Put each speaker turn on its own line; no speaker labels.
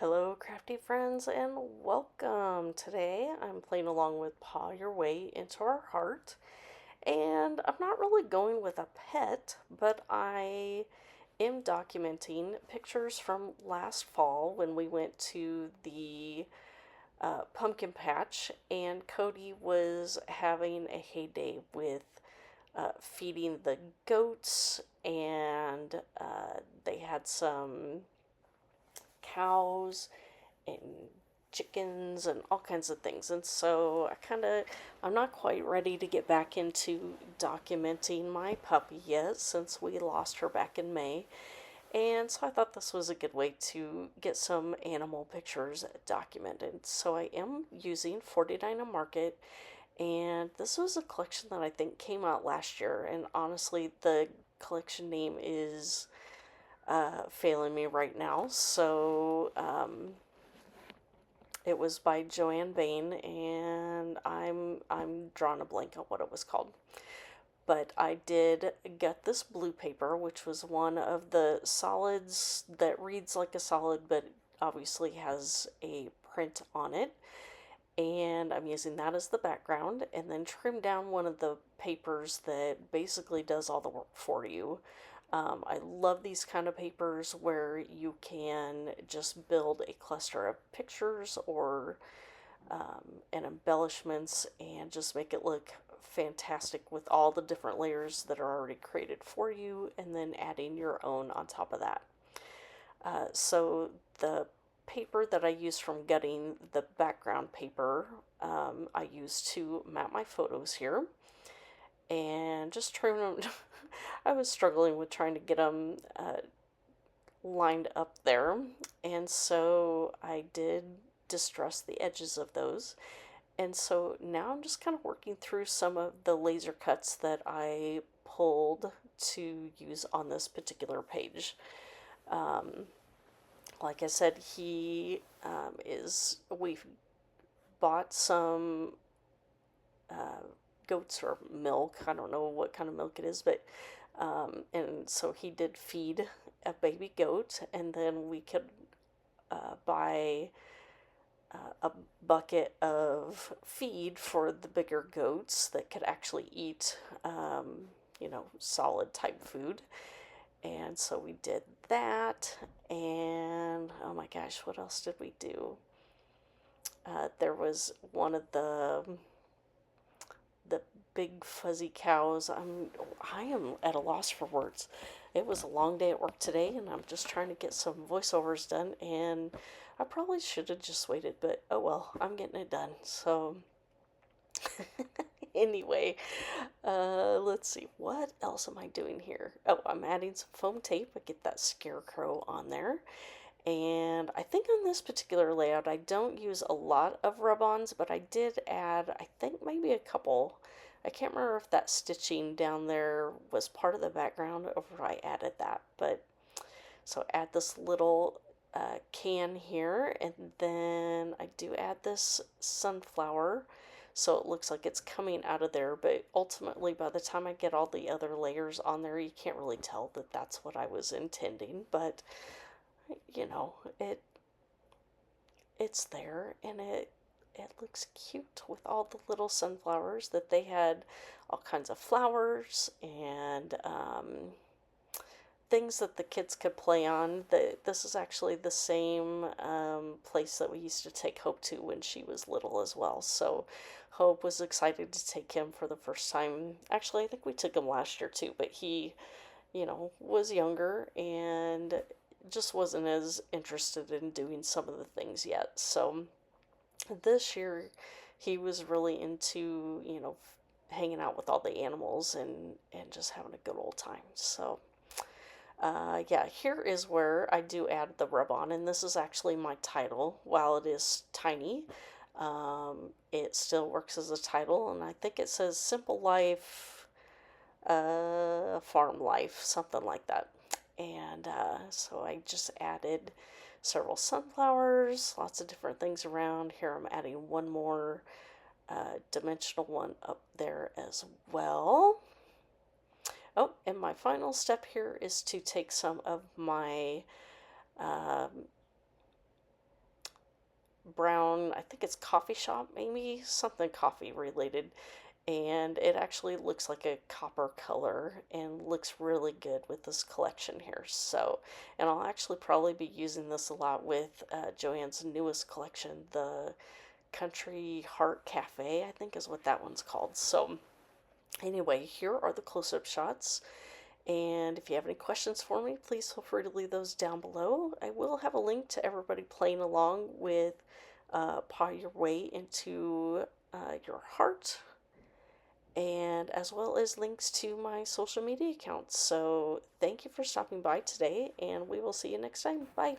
Hello, crafty friends, and welcome. Today I'm playing along with Paw Your Way into Our Heart, and I'm not really going with a pet, but I am documenting pictures from last fall when we went to the pumpkin patch, and Cody was having a heyday with feeding the goats, and they had some cows and chickens and all kinds of things. And so I'm not quite ready to get back into documenting my puppy yet since we lost her back in May. And so I thought this was a good way to get some animal pictures documented. So I am using 49 a Market, and this was a collection that I think came out last year. And honestly, the collection name is failing me right now. So it was by Joanne Bain, and I'm drawing a blank on what it was called. But I did get this blue paper, which was one of the solids that reads like a solid, but obviously has a print on it. And I'm using that as the background, and then trim down one of the papers that basically does all the work for you. I love these kind of papers where you can just build a cluster of pictures or and embellishments and just make it look fantastic with all the different layers that are already created for you, and then adding your own on top of that. So the paper that I use from gutting the background paper, I use to mount my photos here, and just trim them. I was struggling with trying to get them lined up there, and so I did distress the edges of those. And so now I'm just kind of working through some of the laser cuts that I pulled to use on this particular page. Um, like I said, we've bought some uh, goats or milk. I don't know what kind of milk it is, but and so he did feed a baby goat, and then we could buy a bucket of feed for the bigger goats that could actually eat, solid type food. And so we did that. And oh my gosh, what else did we do? There was one of the big fuzzy cows. I am at a loss for words. It was a long day at work today, and I'm just trying to get some voiceovers done, and I probably should have just waited, but oh well, I'm getting it done. So anyway, let's see, what else am I doing here? Oh, I'm adding some foam tape. I get that scarecrow on there. And I think on this particular layout, I don't use a lot of rub-ons, but I did add, I think maybe a couple. I can't remember if that stitching down there was part of the background or if I added that. But so add this little can here, and then I do add this sunflower so it looks like it's coming out of there, but ultimately by the time I get all the other layers on there, you can't really tell that that's what I was intending. But you know, it's there, and it looks cute with all the little sunflowers that they had, all kinds of flowers and things that the kids could play on. This is actually the same place that we used to take Hope to when she was little as well. So Hope was excited to take him for the first time. Actually, I think we took him last year too, but he, was younger and just wasn't as interested in doing some of the things yet. So this year he was really into, hanging out with all the animals and just having a good old time. So yeah, here is where I do add the rub on, and this is actually my title. While it is tiny, it still works as a title, and I think it says Simple Life, Farm Life, something like that. And so I just added several sunflowers, lots of different things around. Here I'm adding one more dimensional one up there as well. Oh, and my final step here is to take some of my um, brown, I think it's coffee shop, maybe something coffee related, and it actually looks like a copper color and looks really good with this collection here. So, and I'll actually probably be using this a lot with Joanne's newest collection, the Country Heart Cafe, I think is what that one's called. So anyway, here are the close-up shots. And if you have any questions for me, please feel free to leave those down below. I will have a link to everybody playing along with Paw Your Way into Your Heart, and as well as links to my social media accounts. So thank you for stopping by today, and we will see you next time. Bye.